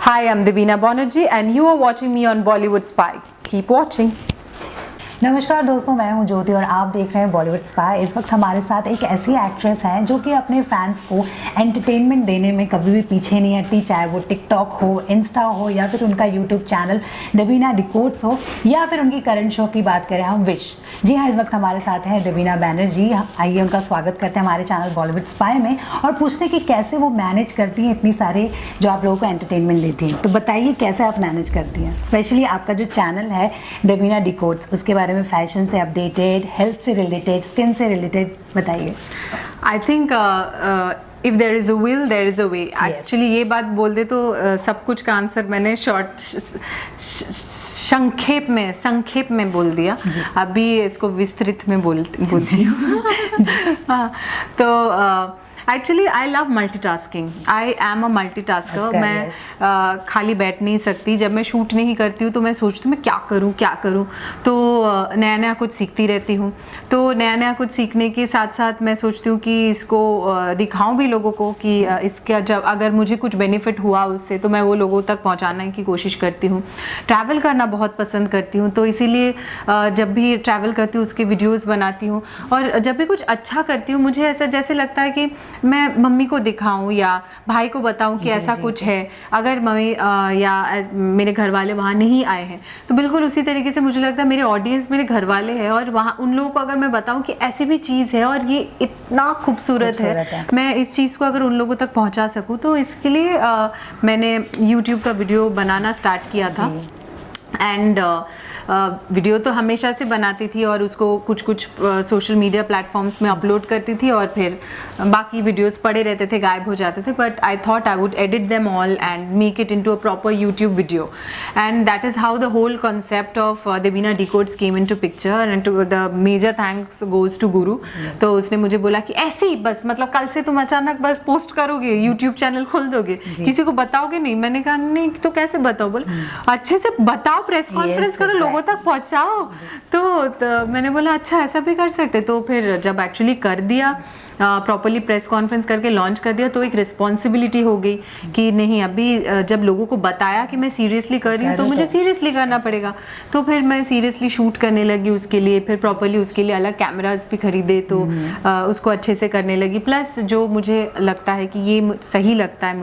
Hi, I'm Devina Banerjee and you are watching me on Bollywood Spy. Keep watching. नमस्कार दोस्तों, मैं हूं ज्योति और आप देख रहे हैं बॉलीवुड स्पाई। इस वक्त हमारे साथ एक ऐसी एक्ट्रेस है जो कि अपने फैंस को एंटरटेनमेंट देने में कभी भी पीछे नहीं हटती, चाहे वो टिकटॉक हो, इंस्टा हो या फिर उनका यूट्यूब चैनल देवीना डिकोड्स हो या फिर उनकी करंट शो की बात करें हम विश। जी हाँ, इस वक्त हमारे साथ हैं देवीना बैनर्जी। आइए उनका स्वागत करते हैं हमारे चैनल बॉलीवुड स्पाई में और पूछते हैं कि कैसे वो मैनेज करती हैं इतनी सारे जो आप लोगों को एंटरटेनमेंट देती हैं। तो बताइए कैसे आप मैनेज करती हैं, स्पेशली आपका जो चैनल है देवीना डिकोड्स, उसके बारे में फैशन से अपडेटेड, हेल्थ से रिलेटेड, स्किन से रिलेटेड बताइए। I think if there is a will there is a way. Actually ये बात बोल दे तो सब कुछ का आंसर मैंने संक्षेप में बोल दिया। अभी इसको विस्तृत में बोलती हूँ। तो actually I love multitasking. I am a multitasker. मैं खाली बैठ नहीं सकती। जब मैं शूट नहीं करती हूँ तो मैं सोचती हूँ मैं क्या करूँ। तो नया नया कुछ सीखती रहती हूँ। तो नया नया कुछ सीखने के साथ साथ मैं सोचती हूँ कि इसको दिखाऊँ भी लोगों को कि इसका जब अगर मुझे कुछ बेनिफिट हुआ उससे तो मैं वो लोगों तक पहुँचाने की कोशिश करती हूँ। ट्रैवल करना बहुत पसंद करती हूँ, तो इसीलिए जब भी ट्रैवल करती हूँ उसके वीडियोज़ बनाती हूँ। और जब भी कुछ अच्छा करती हूँ मुझे ऐसा जैसे लगता है कि मैं मम्मी को दिखाऊं या भाई को बताऊं कि ऐसा कुछ है। अगर मम्मी या मेरे घर वाले वहाँ नहीं आए हैं तो बिल्कुल उसी तरीके से मुझे लगता है मेरे ऑडियंस मेरे घर वाले हैं और वहाँ उन लोगों को अगर मैं बताऊं कि ऐसी भी चीज़ है और ये इतना खूबसूरत है, मैं इस चीज़ को अगर उन लोगों तक पहुँचा सकूँ, तो इसके लिए मैंने यूट्यूब का वीडियो बनाना स्टार्ट किया था। एंड वीडियो तो हमेशा से बनाती थी और उसको कुछ सोशल मीडिया प्लेटफॉर्म्स में अपलोड करती थी और फिर बाकी वीडियोस पड़े रहते थे, गायब हो जाते थे। But I thought I would edit them all and make it into a proper YouTube video, and that is how the whole concept of Devina decodes came into picture. And to the major thanks goes to Guru. तो उसने मुझे बोला कि ऐसे ही बस मतलब कल से तुम अचानक बस पोस्ट करोगे, यूट्यूब चैनल खोल दोगे, किसी को बताओगे नहीं। मैंने कहा नहीं तो कैसे बताओ। बोले अच्छे से बताओ, प्रेस कॉन्फ्रेंस करो, लोगों तक पहुंचाओ। तो मैंने बोला अच्छा ऐसा भी कर सकते। तो फिर जब एक्चुअली कर दिया, प्रॉपरली प्रेस कॉन्फ्रेंस करके लॉन्च कर दिया, तो एक रिस्पॉन्सिबिलिटी हो गई कि नहीं अभी जब लोगों को बताया कि मैं सीरियसली कर रही हूँ तो मुझे सीरियसली करना पड़ेगा। तो फिर मैं सीरियसली शूट करने लगी उसके लिए, फिर प्रॉपरली उसके लिए अलग कैमराज भी खरीदे, तो उसको अच्छे से करने लगी। प्लस जो मुझे लगता है कि ये सही लगता है,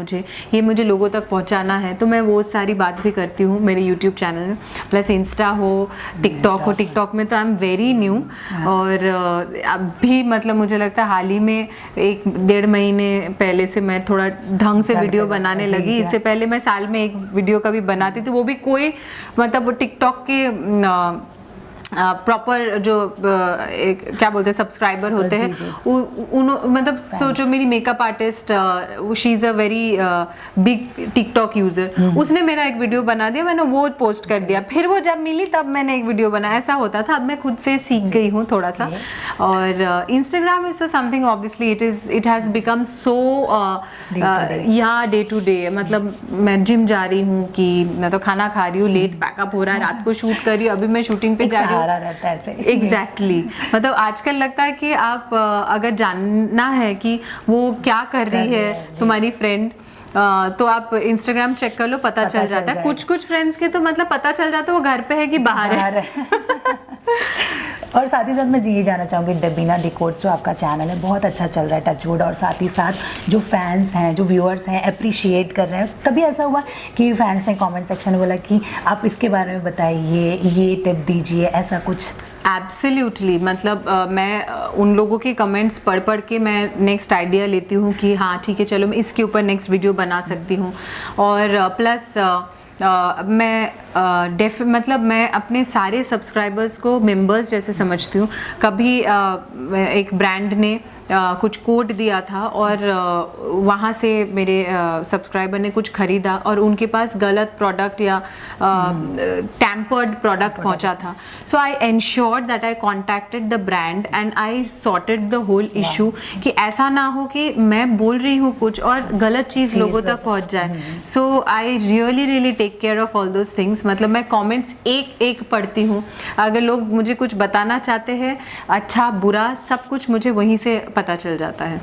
मुझे लोगों तक पहुँचाना है, तो मैं वो सारी बात भी करती हूँ मेरे यूट्यूब चैनल में। प्लस इंस्टा हो, टिकटॉक हो। टिकटॉक में तो आई एम वेरी न्यू और अभी मतलब मुझे लगता है हाल ही में 1-1.5 महीने पहले से मैं थोड़ा ढंग से वीडियो बनाने लगी। इससे पहले मैं साल में एक वीडियो कभी बनाती थी, वो भी कोई मतलब टिकटॉक के प्रॉपर जो क्या बोलते हैं सब्सक्राइबर होते हैं, मतलब सोचो मेरी makeup artist, she is a very big TikTok user, उसने मेरा एक वीडियो बना दिया, मैंने वो पोस्ट कर दिया। फिर वो जब मिली तब मैंने एक वीडियो बनाया। ऐसा होता था। अब मैं खुद से सीख गई हूँ थोड़ा सा। और Instagram is something obviously it has become so या डे टू डे। मतलब मैं जिम जा रही हूँ कि मैं तो खाना खा रही हूँ, लेट पैकअप हो रहा है, रात को शूट कर रही हूँ, अभी मैं शूटिंग पे जा रही हूँ। रहता है ऐसे। एग्जैक्टली मतलब आजकल लगता है कि आप अगर जानना है कि वो क्या कर रही है तुम्हारी फ्रेंड, तो आप इंस्टाग्राम चेक कर लो, पता चल जाता है। कुछ फ्रेंड्स के तो मतलब पता चल जाता है वो घर पे है कि बाहर है। और साथ ही साथ मैं ये जानना चाहूँगी, देवीना डिकोड्स जो आपका चैनल है बहुत अच्छा चल रहा है, टचवुड, और साथ ही साथ जो फैंस हैं, जो व्यूअर्स हैं, अप्रिशिएट कर रहे हैं। कभी ऐसा हुआ कि फैंस ने कमेंट सेक्शन में बोला कि आप इसके बारे में बताइए, ये टिप दीजिए, ऐसा कुछ? एब्सोल्युटली मतलब मैं उन लोगों के कमेंट्स पढ़ के मैं नेक्स्ट आइडिया लेती हूँ कि हाँ ठीक है चलो मैं इसके ऊपर नेक्स्ट वीडियो बना सकती हूँ। और प्लस मतलब मैं अपने सारे सब्सक्राइबर्स को मेंबर्स जैसे समझती हूँ। कभी एक ब्रांड ने कुछ कोड दिया था और वहाँ से मेरे सब्सक्राइबर ने कुछ खरीदा और उनके पास गलत प्रोडक्ट या टैम्पर्ड प्रोडक्ट पहुँचा था। So I ensured that I contacted the brand and I sorted the whole issue कि ऐसा ना हो कि मैं बोल रही हूँ कुछ और गलत चीज़ लोगों तक पहुँच जाए। So I really take care of all those things. मतलब मैं कमेंट्स एक पढ़ती हूँ। अगर लोग मुझे कुछ बताना चाहते हैं, अच्छा बुरा सब कुछ मुझे वहीं से पता चल जाता है।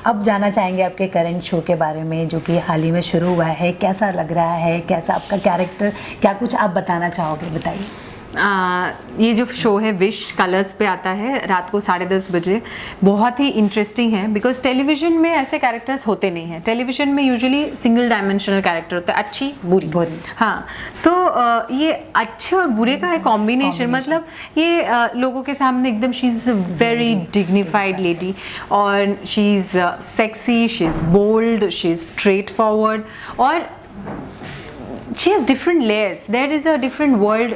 अब जानना चाहेंगे आपके करंट शो के बारे में जो कि हाल ही में शुरू हुआ है, कैसा लग रहा है, कैसा आपका कैरेक्टर, क्या कुछ आप बताना चाहोगे, बताइए। ये जो शो है विश कलर्स पे आता है रात को 10:30 बजे। बहुत ही इंटरेस्टिंग है बिकॉज टेलीविजन में ऐसे कैरेक्टर्स होते नहीं हैं। टेलीविजन में यूजुअली सिंगल डायमेंशनल कैरेक्टर होता है, अच्छी बुरी। हाँ, तो ये अच्छे और बुरे का है कॉम्बिनेशन। मतलब ये लोगों के सामने एकदम she is a very dignified lady और she is sexy, she is bold, she is straightforward और she has different layers. There is a different world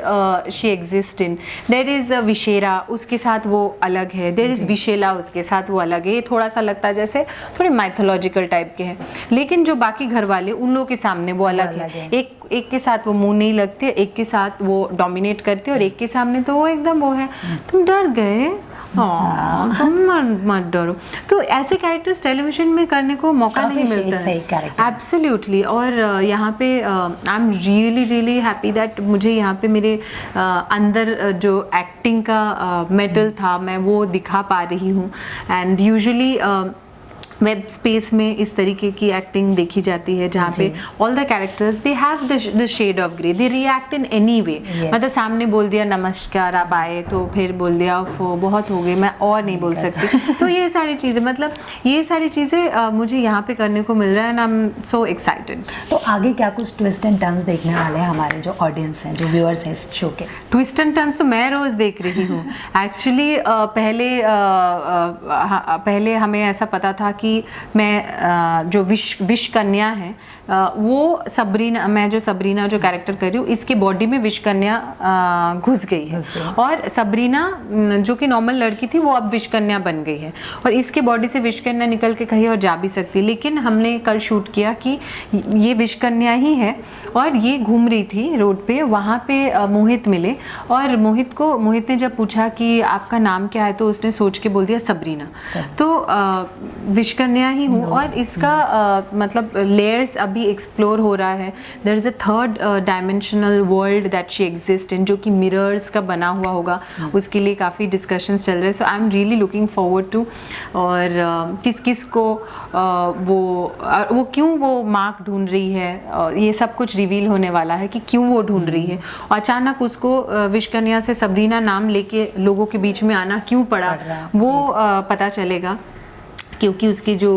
she exists in. There is a विशेरा, उसके साथ वो अलग है। There is विशेला, उसके साथ वो अलग है। ये थोड़ा सा लगता है जैसे थोड़े माइथोलॉजिकल टाइप के हैं, लेकिन जो बाकी घर वाले उन लोगों के सामने वो अलग है। एक के साथ वो मुंह नहीं लगते, एक के साथ वो डोमिनेट करते और एक के सामने तो वो एकदम वो है, तुम डर गए, हाँ तुम मत डरो। तो ऐसे कैरेक्टर्स टेलीविजन में करने को मौका नहीं मिलता है। एब्सोल्युटली। और यहाँ पे आई एम रियली हैप्पी दैट मुझे यहाँ पे मेरे अंदर जो एक्टिंग का मेटल था मैं वो दिखा पा रही हूँ। एंड यूजुअली वेब स्पेस में इस तरीके की एक्टिंग देखी जाती है जहाँ पे all the characters they have the shade of grey, they react in any way. मतलब सामने बोल दिया नमस्कार आप आए तो फिर बोल दिया बहुत हो गए मैं और नहीं बोल सकती। तो ये सारी चीज़ें, मतलब ये सारी चीज़ें मुझे यहाँ पे करने को मिल रहा है and I am so excited. तो आगे क्या कुछ ट्विस्ट एंड टर्न्स देखने वाले हैं हमारे जो ऑडियंस हैं, जो व्यूअर्स हैं इस शो के? ट्विस्ट एंड टर्न्स तो मैं रोज़ देख रही हूँ। एक्चुअली पहले हमें ऐसा पता था कि मैं जो विश कन्या है वो सबरीना, मैं जो सबरीना जो कैरेक्टर कर रही हूँ इसके बॉडी में विश कन्या घुस गई है और सबरीना जो कि नॉर्मल लड़की थी वो अब विश कन्या बन गई है और इसके बॉडी से विश कन्या निकल के कहीं और जा भी सकती है। लेकिन हमने कल शूट किया कि ये विश कन्या ही है और ये घूम रही थी रोड पे, वहाँ पे मोहित मिले और मोहित ने जब पूछा कि आपका नाम क्या है तो उसने सोच के बोल दिया सबरीना। तो विश कन्या ही हूँ और इसका मतलब लेयर्स अभी एक्सप्लोर हो रहा है। There is a third dimensional world that she exist in, जो कि मिरर्स का बना हुआ होगा। उसके लिए काफ़ी डिस्कशंस चल रहे हैं। So I am really looking forward to. और किस को वो क्यों वो मार्क ढूंढ रही है, ये सब कुछ रिवील होने वाला है कि क्यों वो ढूंढ रही है। और अचानक उसको विश कन्या से सबरीना नाम लेके लोगों के बीच में आना क्यों पड़ा वो पता चलेगा, क्योंकि उसकी जो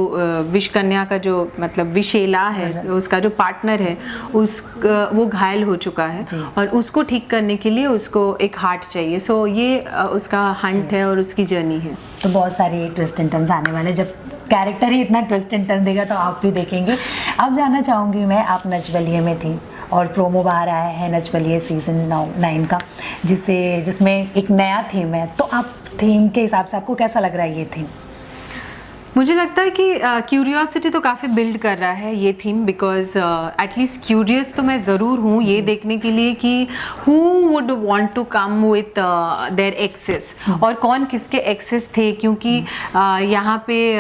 विश कन्या का जो मतलब विशेला है, उसका जो पार्टनर है वो घायल हो चुका है और उसको ठीक करने के लिए उसको एक हार्ट चाहिए। सो ये उसका हंट है और उसकी जर्नी है। तो बहुत सारी ट्विस्ट एंड टर्न्स आने वाले, जब कैरेक्टर ही इतना ट्विस्ट एंड टर्न देगा तो आप भी देखेंगे। अब जानना चाहूँगी मैं, आप नच बलिए में थी और प्रोमो बाहर आया है नच बलिए सीजन 9 का, जिसमें एक नया थीम है। तो आप थीम के हिसाब से आपको कैसा लग रहा है ये थीम? मुझे लगता है कि क्यूरियोसिटी तो काफ़ी बिल्ड कर रहा है ये थीम, बिकॉज एटलीस्ट क्यूरियस तो मैं ज़रूर हूँ ये देखने के लिए कि who would want to come with their access और कौन किसके एक्सेस थे, क्योंकि यहाँ पे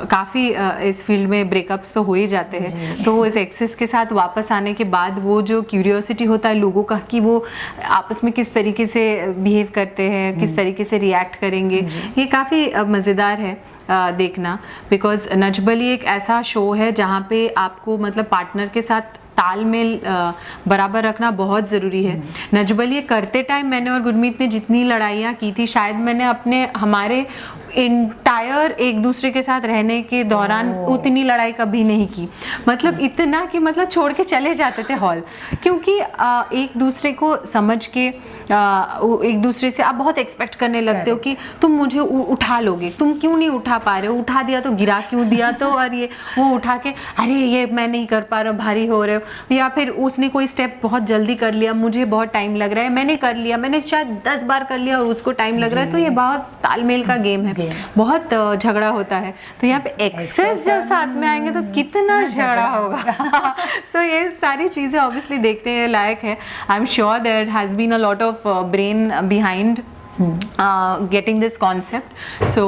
काफ़ी इस फील्ड में ब्रेकअप्स तो हो ही जाते हैं। तो वो इस एक्सेस के साथ वापस आने के बाद वो जो क्यूरियोसिटी होता है लोगों का कि वो आपस में किस तरीके से बिहेव करते हैं, किस तरीके से रिएक्ट करेंगे, ये काफ़ी मज़ेदार है देखना। बिकॉज नच बलिए एक ऐसा शो है जहाँ पे आपको मतलब पार्टनर के साथ तालमेल बराबर रखना बहुत ज़रूरी है। नच बलिए करते टाइम मैंने और गुरमीत ने जितनी लड़ाइयाँ की थी शायद मैंने हमारे इंटायर एक दूसरे के साथ रहने के दौरान उतनी लड़ाई कभी नहीं की। मतलब इतना कि मतलब छोड़ के चले जाते थे हॉल, क्योंकि एक दूसरे को समझ के एक दूसरे से आप बहुत एक्सपेक्ट करने लगते हो कि तुम मुझे उठा लोगे, तुम क्यों नहीं उठा पा रहे हो, उठा दिया तो गिरा क्यों दिया, तो और ये वो उठा के अरे ये मैं नहीं कर पा रहा, भारी हो रहे हो, या फिर उसने कोई स्टेप बहुत जल्दी कर लिया, मुझे बहुत टाइम लग रहा है, मैंने कर लिया, मैंने शायद 10 बार कर लिया और उसको टाइम लग रहा है। तो ये बहुत तालमेल का गेम है, बहुत झगड़ा होता है। तो यहाँ पे एक्सेस जब साथ में आएंगे तो कितना झगड़ा होगा। सो ये सारी चीज़ें ऑब्वियसली देखने लायक है। I am sure there has been a lot of brain behind getting this concept. So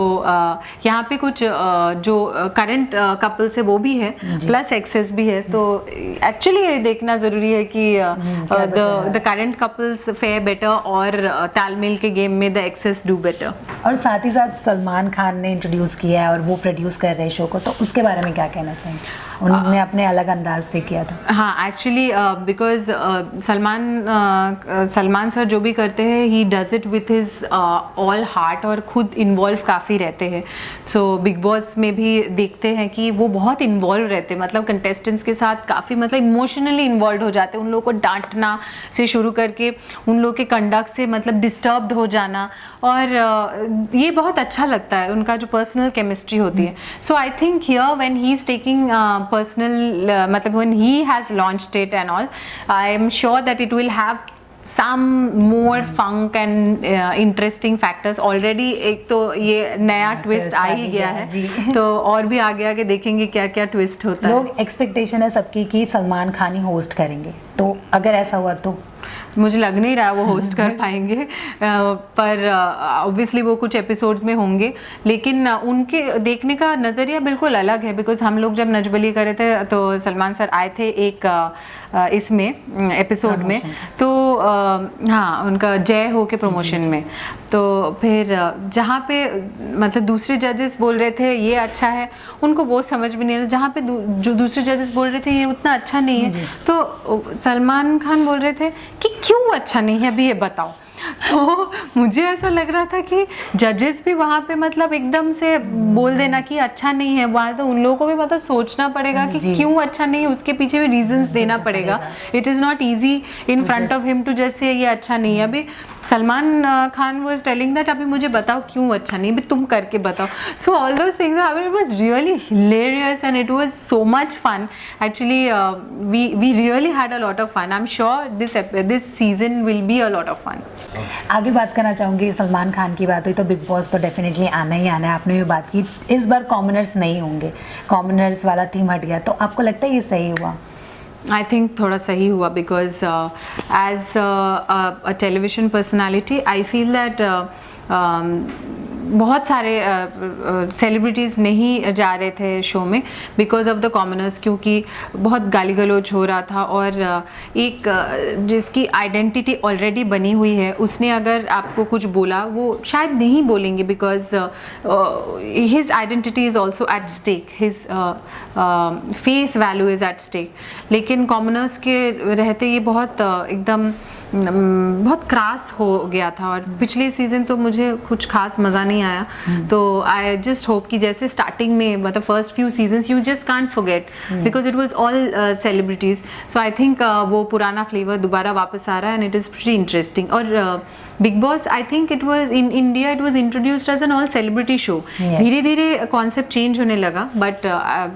यहाँ पे कुछ जो करंट कपल्स है वो भी है, प्लस एक्सेस भी है, तो एक्चुअली ये देखना ज़रूरी है कि the current couples fair better और तालमेल के गेम में द एक्सेस डू बेटर। और साथ ही साथ सलमान खान ने इंट्रोड्यूस किया है और वो प्रोड्यूस कर रहे शो को, तो उसके बारे में क्या कहना चाहेंगे? उन्होंने अपने अलग अंदाज से किया था। हाँ, एक्चुअली बिकॉज सलमान सर जो भी करते हैं he does it with his all heart और खुद इन्वॉल्व काफ़ी रहते हैं। सो बिग बॉस में भी देखते हैं कि वो बहुत इन्वॉल्व रहते हैं, मतलब कंटेस्टेंट्स के साथ काफ़ी मतलब इमोशनली इन्वॉल्व हो जाते हैं। उन लोगों को डांटना से शुरू करके उन लोगों के कंडक्ट से मतलब डिस्टर्ब्ड हो जाना, और ये बहुत अच्छा लगता है, उनका जो पर्सनल केमिस्ट्री होती है। So I think here when he is taking personal मतलब when he has launched it and all, I am sure that it will have some more funk and interesting factors already। एक तो ये नया twist आ ही गया है, तो और भी आगे आगे देखेंगे क्या क्या ट्विस्ट होता है। लोग एक्सपेक्टेशन है सबकी कि सलमान खान ही होस्ट करेंगे, तो अगर ऐसा हुआ तो मुझे लग नहीं रहा वो होस्ट कर पाएंगे, पर ऑब्वियसली वो कुछ एपिसोड्स में होंगे, लेकिन उनके देखने का नज़रिया बिल्कुल अलग है। बिकॉज हम लोग जब नजबली करे थे तो सलमान सर आए थे एक इसमें एपिसोड में, तो हाँ उनका जय हो के प्रमोशन में, तो फिर जहाँ पे मतलब दूसरे जजेस बोल रहे थे ये अच्छा है, उनको वो समझ भी नहीं आया। जहाँ पे जो दूसरे जजेस बोल रहे थे ये उतना अच्छा नहीं है, तो सलमान खान बोल रहे थे कि क्यों अच्छा नहीं है अभी ये बताओ। तो मुझे ऐसा लग रहा था कि जजेस भी वहाँ पे मतलब एकदम से बोल देना कि अच्छा नहीं है, वहाँ तो उन लोगों को भी मतलब सोचना पड़ेगा कि क्यों अच्छा नहीं है, उसके पीछे भी रीजंस देना पड़ेगा। It is not easy in front of him to just say ये अच्छा नहीं है। अभी Salman Khan was telling that अभी मुझे बताओ क्यों अच्छा नहीं, अभी तुम करके बताओ। So all those things, it was really hilarious and it was so much fun actually. We really had a lot of fun. I am sure this season will be a lot of fun. आगे बात करना चाहूँगी, सलमान खान की बात हुई तो big boss तो definitely आना ही आना है। आपने भी बात की इस बार कॉमनर्स नहीं होंगे, कॉमनर्स वाला थीम हट गया, तो आपको लगता है ये सही हुआ? आई थिंक थोड़ा सही हुआ, because as a television personality I feel that बहुत सारे सेलिब्रिटीज़ नहीं जा रहे थे शो में बिकॉज ऑफ द कॉमनर्स, क्योंकि बहुत गाली गलौज हो रहा था, और एक जिसकी आइडेंटिटी ऑलरेडी बनी हुई है उसने अगर आपको कुछ बोला वो शायद नहीं बोलेंगे, because his identity is also at stake, his face value is at stake. लेकिन कॉमनर्स के रहते ये बहुत एकदम बहुत क्रास हो गया था, और पिछले सीज़न तो मुझे कुछ खास मज़ा नहीं आया। तो आई जस्ट होप कि जैसे स्टार्टिंग में मतलब first few seasons you just can't forget because it was all celebrities. So I think वो पुराना फ्लेवर दोबारा वापस आ रहा है and it is pretty interesting. और Bigg Boss I think it was in India it was introduced as an all celebrity show. धीरे धीरे कॉन्सेप्ट चेंज होने लगा, but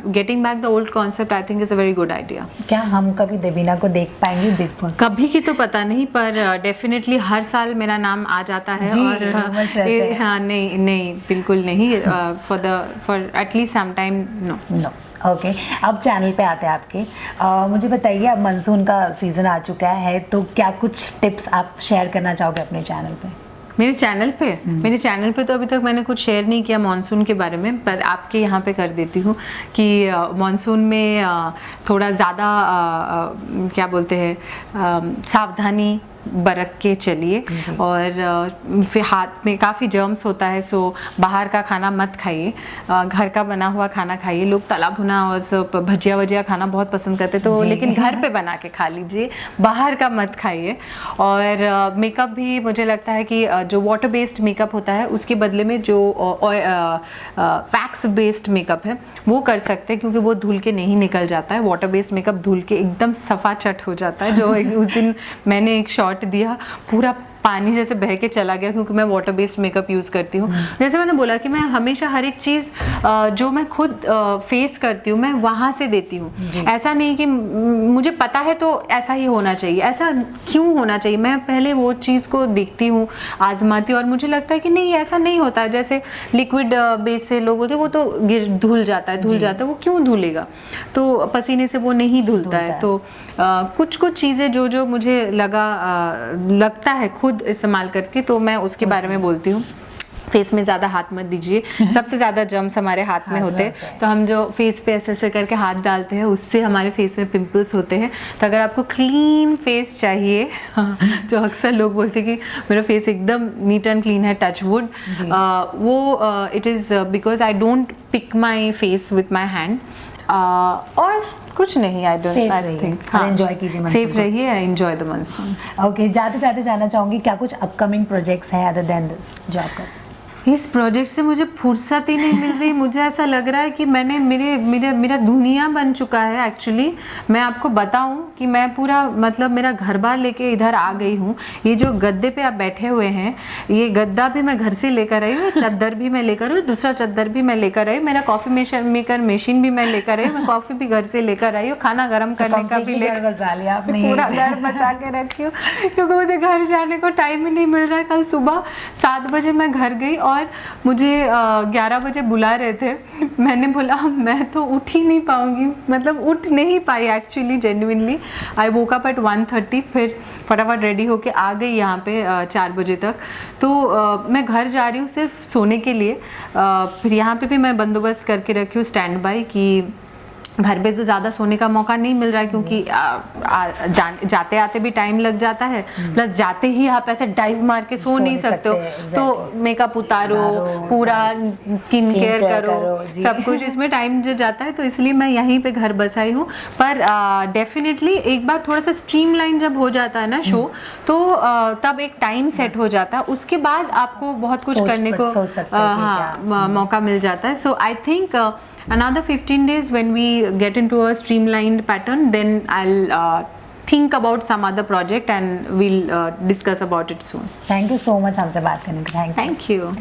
getting back the old concept I think is a very good idea. क्या हम कभी देवीना को देख पाएंगे बिग बॉस? कभी की तो पता नहीं, पर डेफिनेटली हर साल मेरा नाम आ जाता है। और हाँ नहीं बिल्कुल नहीं, for at least some time no. Okay, अब चैनल पे आते हैं आपके। मुझे बताइए, अब मानसून का सीज़न आ चुका है, तो क्या कुछ टिप्स आप शेयर करना चाहोगे अपने चैनल पे? मेरे चैनल पे तो अभी तक मैंने कुछ शेयर नहीं किया मानसून के बारे में, पर आपके यहाँ पे कर देती हूँ कि मानसून में थोड़ा ज़्यादा क्या बोलते हैं सावधानी बरत के चलिए, और फिर हाथ में काफ़ी जर्म्स होता है, सो बाहर का खाना मत खाइए, घर का बना हुआ खाना खाइए। लोग तला भुना और सब भजिया वजिया खाना बहुत पसंद करते, तो लेकिन घर पे बना के खा लीजिए, बाहर का मत खाइए। और मेकअप भी मुझे लगता है कि जो वाटर बेस्ड मेकअप होता है उसके बदले में जो वैक्स बेस्ड मेकअप है वो कर सकते हैं, क्योंकि वो धुल के नहीं निकल जाता है। वाटर बेस्ड मेकअप धुल के एकदम सफा चट हो जाता है। जो उस दिन मैंने एक शॉट दिया, पूरा पानी जैसे बह के चला गया, क्योंकि मैं वाटर बेस्ड मेकअप यूज़ करती हूँ। जैसे मैंने बोला कि मैं हमेशा हर एक चीज़ जो मैं खुद फेस करती हूँ मैं वहाँ से देती हूँ। ऐसा नहीं कि मुझे पता है तो ऐसा ही होना चाहिए, ऐसा क्यों होना चाहिए। मैं पहले वो चीज़ को देखती हूँ, आजमाती हूँ, और मुझे लगता है कि नहीं ऐसा नहीं होता है। जैसे लिक्विड बेस से लोग होते हैं वो तो धुल जाता है, वो क्यों धुलेगा, तो पसीने से वो नहीं धुलता है। तो कुछ चीज़ें जो मुझे लगता है खुद खुद इस्तेमाल करके, तो मैं उसके बारे में बोलती हूँ। फेस में ज़्यादा हाथ मत दीजिए, सबसे ज़्यादा जर्म्स हमारे हाथ में होते हैं, तो हम जो फेस पे ऐसे ऐसे करके हाथ डालते हैं उससे हमारे फेस में पिंपल्स होते हैं। तो अगर आपको क्लीन फेस चाहिए, जो अक्सर लोग बोलते हैं कि मेरा फेस एकदम नीट एंड क्लीन है, टच वुड, वो it is because I don't pick my face with my hand, और कुछ नहीं, आई थिंक एंजॉय कीजिए, सेफ रहिए, एंजॉय द मानसून। ओके, जाते जाते जानना चाहूँगी क्या कुछ अपकमिंग प्रोजेक्ट्स हैं अदर देन दिस जो आपका? इस प्रोजेक्ट से मुझे फुर्सत ही नहीं मिल रही। मुझे ऐसा लग रहा है कि मैंने मेरा दुनिया बन चुका है एक्चुअली। मैं आपको बताऊं कि मैं पूरा मतलब मेरा घर बार लेके इधर आ गई हूँ। ये जो गद्दे पे आप बैठे हुए हैं, ये गद्दा भी मैं घर से लेकर आई हूँ, चद्दर भी मैं लेकर आई हूँ, दूसरा चद्दर भी मैं लेकर आई, मेरा कॉफ़ी मेकर मशीन भी मैं लेकर आई, मैं कॉफ़ी भी घर से लेकर आई हूँ, खाना गर्म करने का भी पूरा घर बसा के रखी हूँ, क्योंकि मुझे घर जाने को टाइम ही नहीं मिल रहा है। कल सुबह 7 बजे मैं घर गई और मुझे 11 बजे बुला रहे थे। मैंने बोला मैं तो उठ ही नहीं पाऊंगी, मतलब उठ नहीं पाई actually, genuinely. I woke up at 1:30, फिर फटाफट रेडी होके आ गई यहाँ पे 4 बजे तक। तो मैं घर जा रही हूँ सिर्फ सोने के लिए। फिर यहाँ पे भी मैं बंदोबस्त करके रखी हूँ स्टैंड बाय, कि घर पे तो ज़्यादा सोने का मौका नहीं मिल रहा है, क्योंकि जाते आते भी टाइम लग जाता है, प्लस जाते ही आप ऐसे डाइव मार के सो नहीं सकते हो, तो मेकअप उतारो, पूरा स्किन केयर करो, सब कुछ इसमें टाइम जो जाता है, तो इसलिए मैं यहीं पे घर बसाई हूँ। पर डेफिनेटली एक बार थोड़ा सा स्ट्रीमलाइन जब हो जाता है ना शो, तो तब एक टाइम सेट हो जाता है, उसके बाद आपको बहुत कुछ करने को मौका मिल जाता है। So I think another 15 days when we get into a streamlined pattern, then I'll think about some other project and we'll discuss about it soon. Thank you so much हमसे बात करने के लिए. Thank you.